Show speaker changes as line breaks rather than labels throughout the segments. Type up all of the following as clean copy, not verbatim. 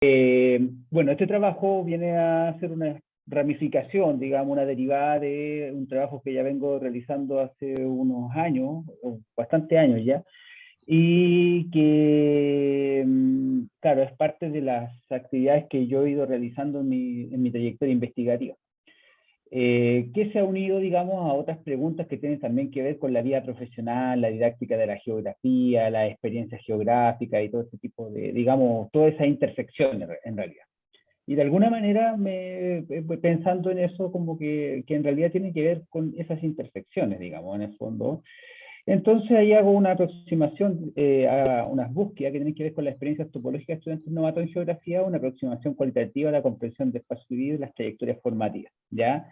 Bueno, este trabajo viene a ser una ramificación, digamos, una derivada de un trabajo que ya vengo realizando hace unos años, o bastante años ya, y que, claro, es parte de las actividades que yo he ido realizando en mi trayectoria investigativa. Que se ha unido, digamos, a otras preguntas que tienen también que ver con la vida profesional, la didáctica de la geografía, la experiencia geográfica y todo ese tipo de, digamos, todas esas intersecciones en realidad. Y de alguna manera pensando en eso como que en realidad tiene que ver con esas intersecciones, digamos, en el fondo. Entonces ahí hago una aproximación a unas búsquedas que tienen que ver con la experiencia topológica de estudiantes novatos en geografía, una aproximación cualitativa a la comprensión de espacio vivido y las trayectorias formativas, ¿ya?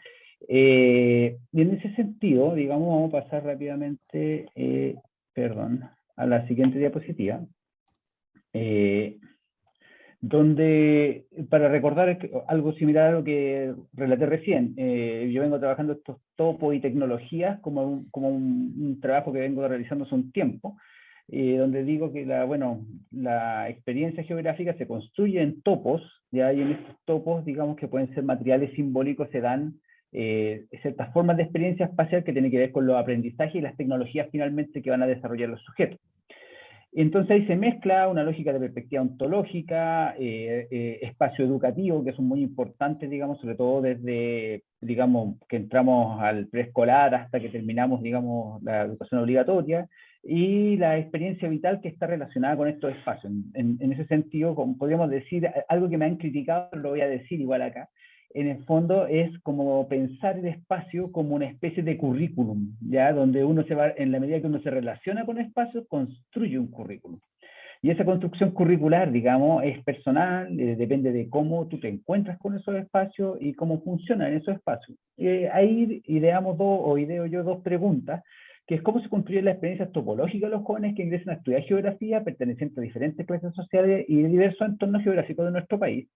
Y en ese sentido, digamos, vamos a pasar rápidamente, perdón, a la siguiente diapositiva. Donde, para recordar algo similar a lo que relaté recién, yo vengo trabajando estos topos y tecnologías como un trabajo que vengo realizando hace un tiempo, donde digo que la experiencia geográfica se construye en topos, ya, y en estos topos, digamos que pueden ser materiales simbólicos, se dan ciertas formas de experiencia espacial que tienen que ver con los aprendizajes y las tecnologías finalmente que van a desarrollar los sujetos. Entonces ahí se mezcla una lógica de perspectiva ontológica, espacio educativo, que son muy importantes, digamos, sobre todo desde, digamos, que entramos al preescolar hasta que terminamos, digamos, la educación obligatoria, y la experiencia vital que está relacionada con estos espacios. En ese sentido, como podríamos decir, algo que me han criticado, lo voy a decir igual acá, en el fondo es como pensar el espacio como una especie de currículum, ¿ya? Donde uno se va, en la medida que uno se relaciona con el espacio, construye un currículum. Y esa construcción curricular, digamos, es personal, depende de cómo tú te encuentras con esos espacios y cómo funcionan esos espacios. Ahí ideo yo dos preguntas, que es cómo se construye la experiencia topológica de los jóvenes que ingresan a estudiar geografía, pertenecientes a diferentes clases sociales y de diversos entornos geográficos de nuestro país.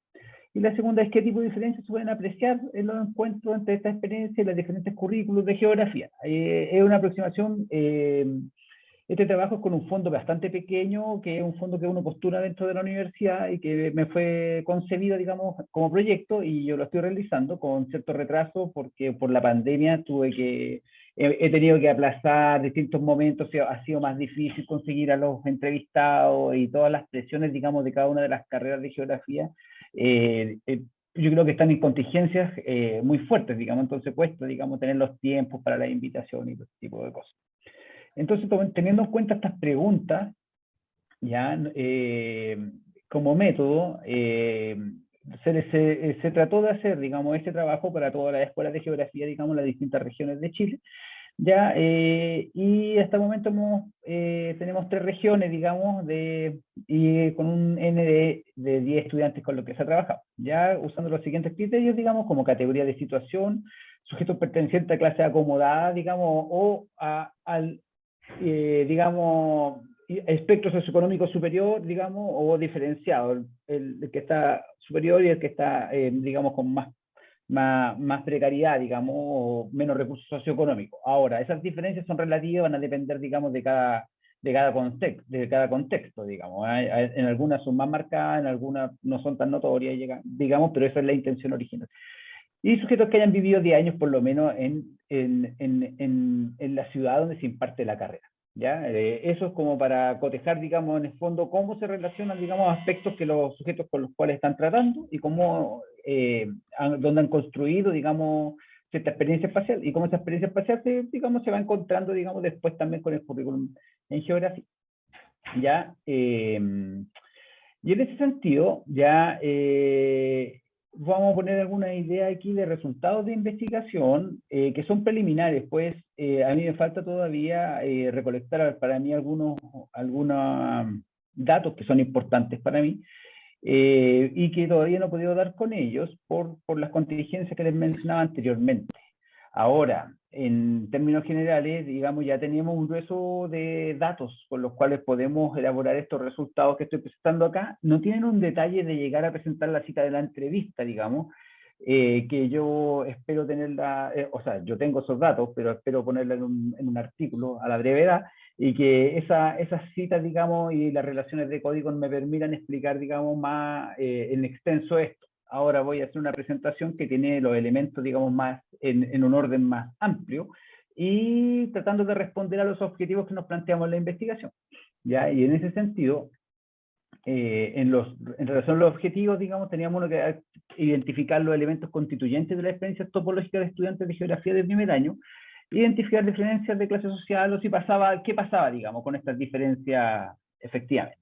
Y la segunda es qué tipo de diferencias se pueden apreciar en los encuentros entre esta experiencia y los diferentes currículos de geografía. Es una aproximación, este trabajo es con un fondo bastante pequeño, que es un fondo que uno postula dentro de la universidad y que me fue concebido, digamos, como proyecto, y yo lo estoy realizando con cierto retraso porque por la pandemia he tenido que aplazar distintos momentos, ha sido más difícil conseguir a los entrevistados y todas las presiones, digamos, de cada una de las carreras de geografía. Eh, eh, yo creo que están en contingencias muy fuertes, digamos, entonces cuesta, digamos, tener los tiempos para la invitación y ese tipo de cosas. Entonces, teniendo en cuenta estas preguntas, ya como método, se trató de hacer, digamos, este trabajo para todas las escuelas de geografía, digamos, las distintas regiones de Chile, ya, y hasta el momento tenemos 3 regiones, digamos, y con un N de 10 estudiantes con los que se ha trabajado, ya usando los siguientes criterios, digamos, como categoría de situación, sujetos pertenecientes a clase acomodada, digamos, o al digamos, espectro socioeconómico superior, digamos, o diferenciado, el que está superior y el que está, digamos, con más precariedad, digamos, o menos recursos socioeconómicos. Ahora, esas diferencias son relativas, van a depender, digamos, de cada contexto, digamos. En algunas son más marcadas, en algunas no son tan notorias, digamos, pero esa es la intención original. Y sujetos que hayan vivido 10 años por lo menos en la ciudad donde se imparte la carrera. ¿Ya? Eso es como para cotejar, digamos, en el fondo, cómo se relacionan, digamos, aspectos que los sujetos con los cuales están tratando y cómo, dónde han construido, digamos, cierta experiencia espacial y cómo esa experiencia espacial digamos, se va encontrando, digamos, después también con el currículum en geografía. ¿Ya? Y en ese sentido, ya vamos a poner alguna idea aquí de resultados de investigación que son preliminares, pues a mí me falta todavía recolectar para mí algunos datos que son importantes para mí y que todavía no he podido dar con ellos por las contingencias que les mencionaba anteriormente. Ahora, en términos generales, digamos, ya teníamos un grueso de datos con los cuales podemos elaborar estos resultados que estoy presentando acá. No tienen un detalle de llegar a presentar la cita de la entrevista, digamos, que yo espero tenerla, o sea, yo tengo esos datos, pero espero ponerla en un artículo a la brevedad, y que esas citas, digamos, y las relaciones de códigos me permitan explicar, digamos, más en extenso esto. Ahora voy a hacer una presentación que tiene los elementos, digamos, más en un orden más amplio, y tratando de responder a los objetivos que nos planteamos en la investigación. ¿Ya? Y en ese sentido, en relación a los objetivos, digamos, teníamos uno que identificar los elementos constituyentes de la experiencia topológica de estudiantes de geografía de primer año, identificar diferencias de clase social, o si pasaba, qué pasaba, digamos, con estas diferencias efectivamente.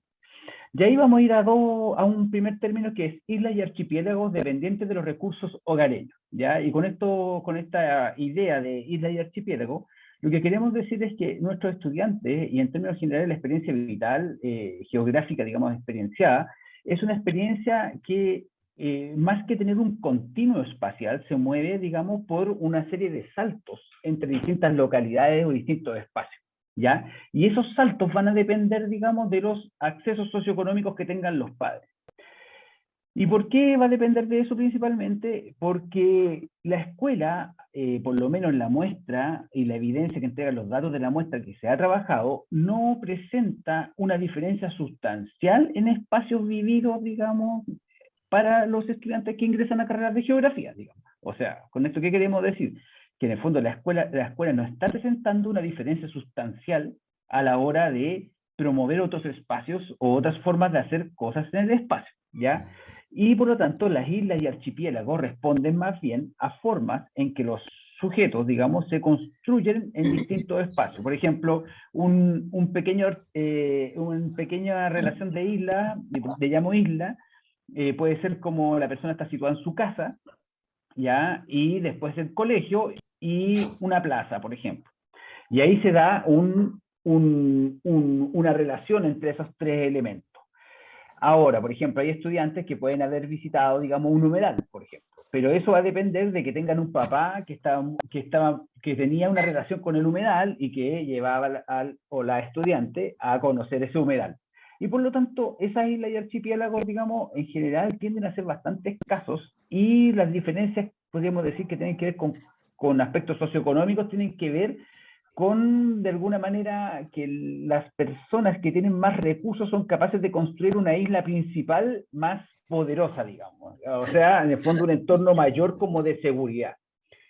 Y ahí vamos a ir a un primer término que es islas y archipiélagos dependientes de los recursos hogareños, ¿ya? Y con esta idea de islas y archipiélagos, lo que queremos decir es que nuestros estudiantes, y en términos generales la experiencia vital, geográfica, digamos, experienciada, es una experiencia que, más que tener un continuo espacial, se mueve, digamos, por una serie de saltos entre distintas localidades o distintos espacios, ¿ya? Y esos saltos van a depender, digamos, de los accesos socioeconómicos que tengan los padres. ¿Y por qué va a depender de eso principalmente? Porque la escuela, por lo menos la muestra y la evidencia que entregan los datos de la muestra que se ha trabajado, no presenta una diferencia sustancial en espacios vividos, digamos, para los estudiantes que ingresan a carreras de geografía, digamos. O sea, ¿con esto qué queremos decir? Que en el fondo la escuela no está presentando una diferencia sustancial a la hora de promover otros espacios o otras formas de hacer cosas en el espacio, ¿ya? Y por lo tanto, las islas y archipiélagos responden más bien a formas en que los sujetos, digamos, se construyen en distintos espacios. Por ejemplo, una pequeña relación de isla, le llamo isla, puede ser como la persona está situada en su casa, ¿ya? Y después el colegio y una plaza, por ejemplo. Y ahí se da una relación entre esos tres elementos. Ahora, por ejemplo, hay estudiantes que pueden haber visitado, digamos, un humedal, por ejemplo, pero eso va a depender de que tengan un papá que tenía una relación con el humedal y que llevaba o la estudiante a conocer ese humedal. Y por lo tanto, esas islas y archipiélagos, digamos, en general tienden a ser bastante escasos, y las diferencias, podríamos decir, que tienen que ver con aspectos socioeconómicos, tienen que ver con, de alguna manera, que las personas que tienen más recursos son capaces de construir una isla principal más poderosa, digamos. O sea, en el fondo un entorno mayor como de seguridad.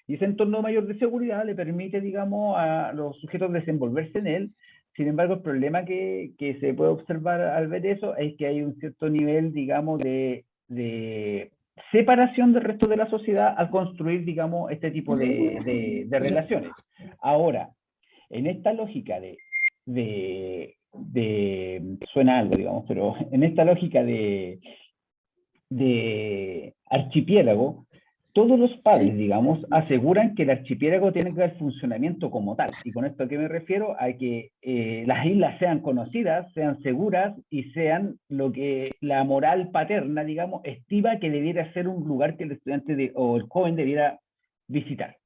Y ese entorno mayor de seguridad le permite, digamos, a los sujetos desenvolverse en él. Sin embargo, el problema que se puede observar al ver eso es que hay un cierto nivel, digamos, de separación del resto de la sociedad al construir, digamos, este tipo de relaciones. Ahora, en esta lógica suena algo, digamos, pero en esta lógica de archipiélago, todos los padres, digamos, aseguran que el archipiélago tiene que dar funcionamiento como tal. ¿Y con esto a qué me refiero? A que las islas sean conocidas, sean seguras y sean lo que la moral paterna, digamos, estima que debiera ser un lugar que el estudiante o el joven debiera visitar.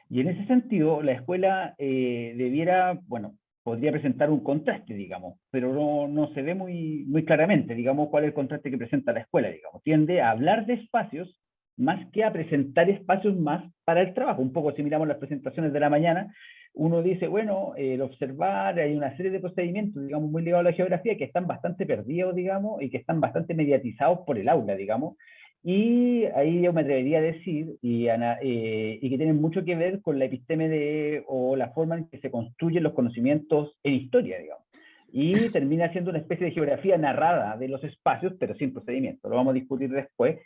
Y en ese sentido, la escuela debiera, bueno, podría presentar un contraste, digamos, pero no se ve muy claramente, digamos, cuál es el contraste que presenta la escuela, digamos. Tiende a hablar de espacios más que a presentar espacios más para el trabajo. Un poco si miramos las presentaciones de la mañana, uno dice, bueno, el observar, hay una serie de procedimientos, digamos, muy ligados a la geografía que están bastante perdidos, digamos, y que están bastante mediatizados por el aula, digamos. Y ahí yo me atrevería a decir, y que tienen mucho que ver con la episteme o la forma en que se construyen los conocimientos en historia, digamos. Y termina siendo una especie de geografía narrada de los espacios, pero sin procedimiento. Lo vamos a discutir después.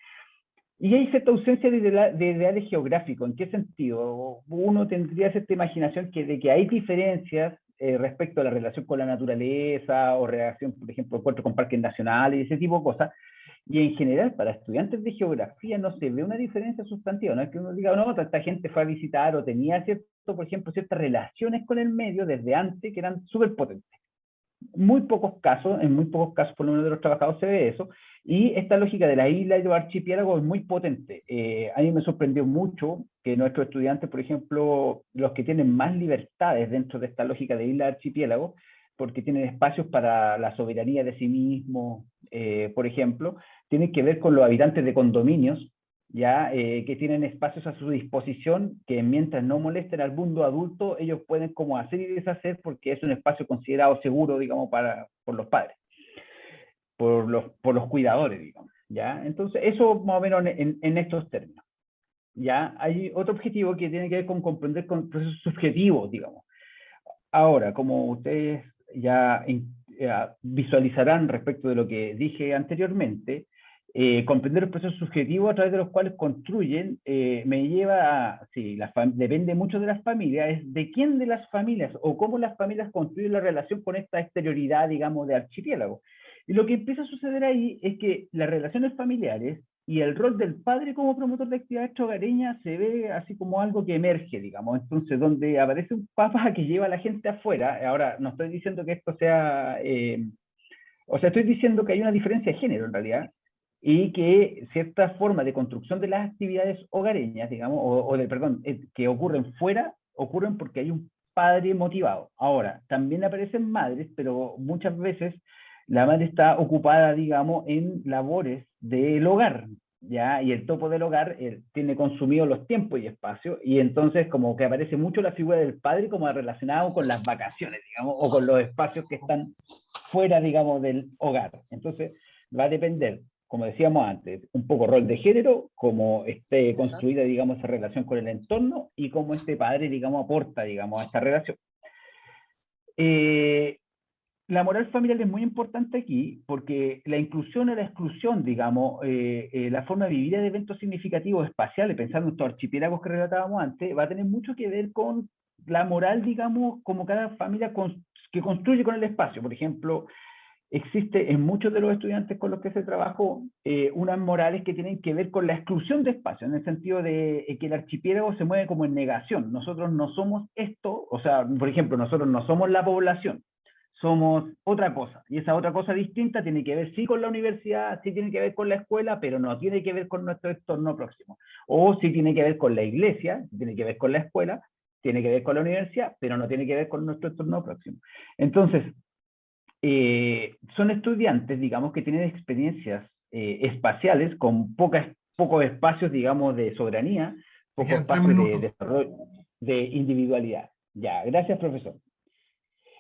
Y hay cierta ausencia de ideales geográficos. ¿En qué sentido? Uno tendría cierta imaginación de que hay diferencias respecto a la relación con la naturaleza, o relación, por ejemplo, encuentro con parques nacionales y ese tipo de cosas. Y en general, para estudiantes de geografía no se ve una diferencia sustantiva. No es que uno diga, no, esta gente fue a visitar o tenía, cierto, por ejemplo, ciertas relaciones con el medio desde antes que eran súper potentes. En muy pocos casos, por lo menos de los trabajados se ve eso, y esta lógica de la isla y los archipiélagos es muy potente. A mí me sorprendió mucho que nuestros estudiantes, por ejemplo, los que tienen más libertades dentro de esta lógica de isla y archipiélago, porque tienen espacios para la soberanía de sí mismos, por ejemplo, tienen que ver con los habitantes de condominios, ya que tienen espacios a su disposición que mientras no molesten al mundo adulto, ellos pueden como hacer y deshacer porque es un espacio considerado seguro, digamos, por los padres, por los cuidadores, digamos. ¿Ya? Entonces, eso más o menos en estos términos. ¿Ya? Hay otro objetivo que tiene que ver con comprender con procesos subjetivos, digamos. Ahora, como ustedes ya visualizarán respecto de lo que dije anteriormente, comprender los procesos subjetivos a través de los cuales construyen me lleva a, sí, depende mucho de las familias, es de quién de las familias o cómo las familias construyen la relación con esta exterioridad, digamos, de archipiélago. Y lo que empieza a suceder ahí es que las relaciones familiares y el rol del padre como promotor de actividades hogareñas se ve así como algo que emerge, digamos. Entonces, donde aparece un papá que lleva a la gente afuera, ahora no estoy diciendo que esto sea, o sea, estoy diciendo que hay una diferencia de género en realidad, y que ciertas formas de construcción de las actividades hogareñas, digamos, perdón, que ocurren fuera, ocurren porque hay un padre motivado. Ahora, también aparecen madres, pero muchas veces la madre está ocupada, digamos, en labores del hogar, ¿ya? Y el topo del hogar tiene consumido los tiempos y espacios, y entonces como que aparece mucho la figura del padre como relacionado con las vacaciones, digamos, o con los espacios que están fuera, digamos, del hogar. Entonces, va a depender, como decíamos antes, un poco rol de género, cómo esté construida, digamos, esa relación con el entorno y cómo este padre, digamos, aporta, digamos, a esta relación. La moral familiar es muy importante aquí porque la inclusión o la exclusión, digamos, la forma de vivir de eventos significativos espaciales, pensando en estos archipiélagos que relatábamos antes, va a tener mucho que ver con la moral, digamos, como cada familia que construye con el espacio. Por ejemplo, existe en muchos de los estudiantes con los que se trabajó unas morales que tienen que ver con la exclusión de espacio, en el sentido de que el archipiélago se mueve como en negación. Nosotros no somos esto, o sea, por ejemplo, nosotros no somos la población, somos otra cosa. Y esa otra cosa distinta tiene que ver sí con la universidad, sí tiene que ver con la escuela, pero no tiene que ver con nuestro entorno próximo. O sí tiene que ver con la iglesia, tiene que ver con la escuela, tiene que ver con la universidad, pero no tiene que ver con nuestro entorno próximo. Entonces, son estudiantes, digamos, que tienen experiencias espaciales con pocos espacios, digamos, de soberanía,
Me
pocos
quedan 3
espacios de
minutos.
desarrollo, de individualidad. Ya, gracias, profesor.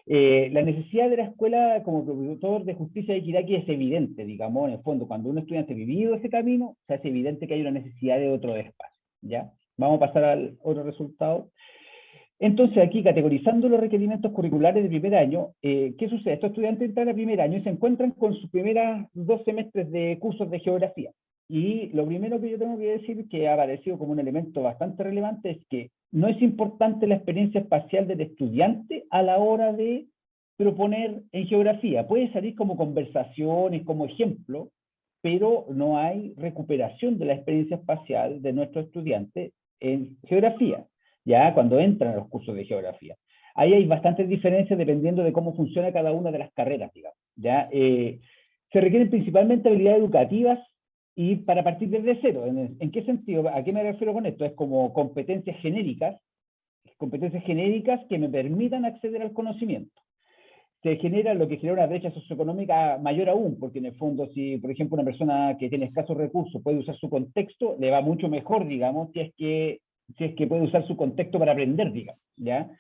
La necesidad de la escuela como promotor de justicia y equidad que es evidente, digamos, en el fondo, cuando un estudiante ha vivido ese camino, se hace evidente que hay una necesidad de otro espacio, ¿ya? Vamos a pasar al otro resultado. Entonces, aquí, categorizando los requerimientos curriculares de primer año, ¿qué sucede? Estos estudiantes entran a primer año y se encuentran con sus primeras 2 semestres de cursos de geografía. Y lo primero que yo tengo que decir, que ha aparecido como un elemento bastante relevante, es que no es importante la experiencia espacial del estudiante a la hora de proponer en geografía. Puede salir como conversaciones, como ejemplo, pero no hay recuperación de la experiencia espacial de nuestros estudiantes en geografía, ya cuando entran a los cursos de geografía. Ahí hay bastantes diferencias dependiendo de cómo funciona cada una de las carreras, digamos. ¿Ya? Se requieren principalmente habilidades educativas y para partir desde cero. ¿En qué sentido? ¿A qué me refiero con esto? Es como competencias genéricas que me permitan acceder al conocimiento. Se genera lo que genera una brecha socioeconómica mayor aún, porque en el fondo, si por ejemplo una persona que tiene escasos recursos puede usar su contexto, le va mucho mejor, digamos, si es que puede usar su contexto para aprender, digamos, ¿ya?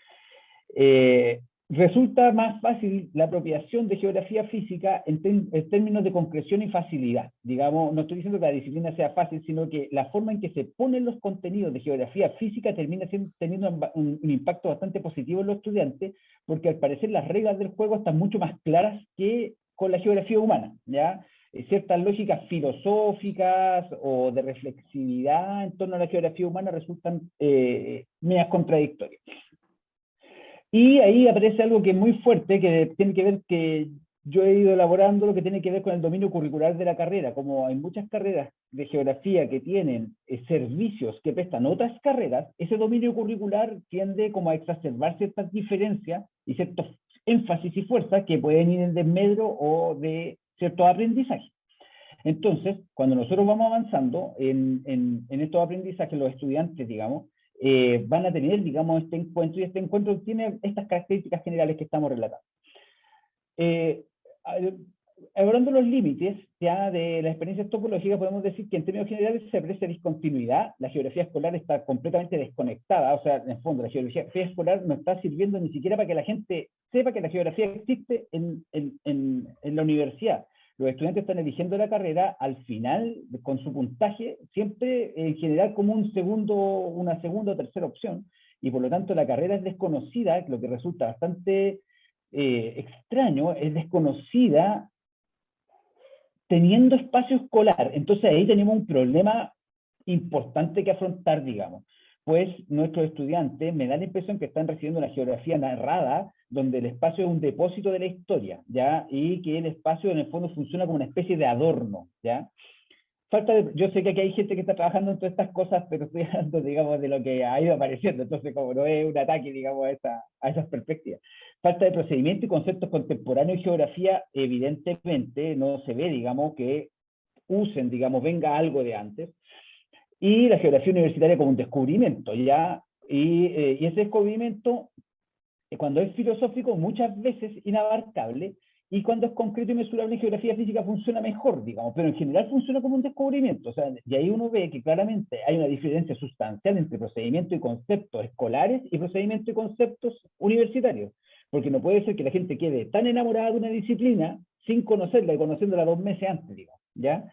Resulta más fácil la apropiación de geografía física en términos de concreción y facilidad. Digamos, no estoy diciendo que la disciplina sea fácil, sino que la forma en que se ponen los contenidos de geografía física termina teniendo un impacto bastante positivo en los estudiantes, porque al parecer las reglas del juego están mucho más claras que con la geografía humana, ¿ya? Ciertas lógicas filosóficas o de reflexividad en torno a la geografía humana resultan medias contradictorias. Y ahí aparece algo que es muy fuerte, que tiene que ver que yo he ido elaborando lo que tiene que ver con el dominio curricular de la carrera. Como hay muchas carreras de geografía que tienen servicios que prestan otras carreras, ese dominio curricular tiende como a exacerbar ciertas diferencias y ciertos énfasis y fuerzas que pueden ir en desmedro o de ciertos aprendizajes. Entonces, cuando nosotros vamos avanzando en estos aprendizajes, los estudiantes, digamos, van a tener, digamos, este encuentro, y este encuentro tiene estas características generales que estamos relatando. Eh, Hablando de los límites ya de las experiencias topológicas, podemos decir que en términos generales se aprecia discontinuidad, la geografía escolar está completamente desconectada, o sea, en el fondo la geografía escolar no está sirviendo ni siquiera para que la gente sepa que la geografía existe en la universidad. Los estudiantes están eligiendo la carrera al final, con su puntaje, siempre en general como una segunda o tercera opción, y por lo tanto la carrera es desconocida, lo que resulta bastante extraño, es desconocida teniendo espacio escolar. Entonces ahí tenemos un problema importante que afrontar, digamos. Pues nuestros estudiantes me da la impresión que están recibiendo una geografía narrada, donde el espacio es un depósito de la historia, ¿ya? Y que el espacio en el fondo funciona como una especie de adorno, ¿ya? Yo sé que aquí hay gente que está trabajando en todas estas cosas, pero estoy hablando, digamos, de lo que ha ido apareciendo, entonces como no es un ataque, digamos, a esas perspectivas. Falta de procedimiento y conceptos contemporáneos y geografía, evidentemente, no se ve, digamos, que usen, digamos, venga algo de antes, y la geografía universitaria como un descubrimiento, ¿ya? Y ese descubrimiento, cuando es filosófico, muchas veces inabarcable, y cuando es concreto y mesurable en geografía física funciona mejor, digamos, pero en general funciona como un descubrimiento. O sea, y ahí uno ve que claramente hay una diferencia sustancial entre procedimiento y conceptos escolares y procedimiento y conceptos universitarios. Porque no puede ser que la gente quede tan enamorada de una disciplina sin conocerla y conociéndola 2 meses antes, digamos, ¿ya?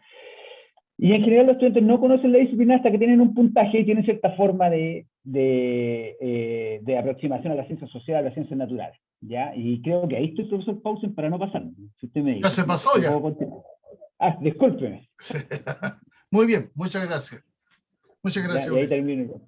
Y en general los estudiantes no conocen la disciplina hasta que tienen un puntaje y tienen cierta forma de aproximación a la ciencia social, a las ciencias naturales, ¿ya? Y creo que ahí estoy, profesor Pausen, para no pasarme, si usted me
Ya
dice.
se pasó
Si
ya.
puedo continuar. Discúlpeme.
Muy bien, muchas gracias. Muchas
¿Ya?
gracias,
Y ahí
Ulises.
termino.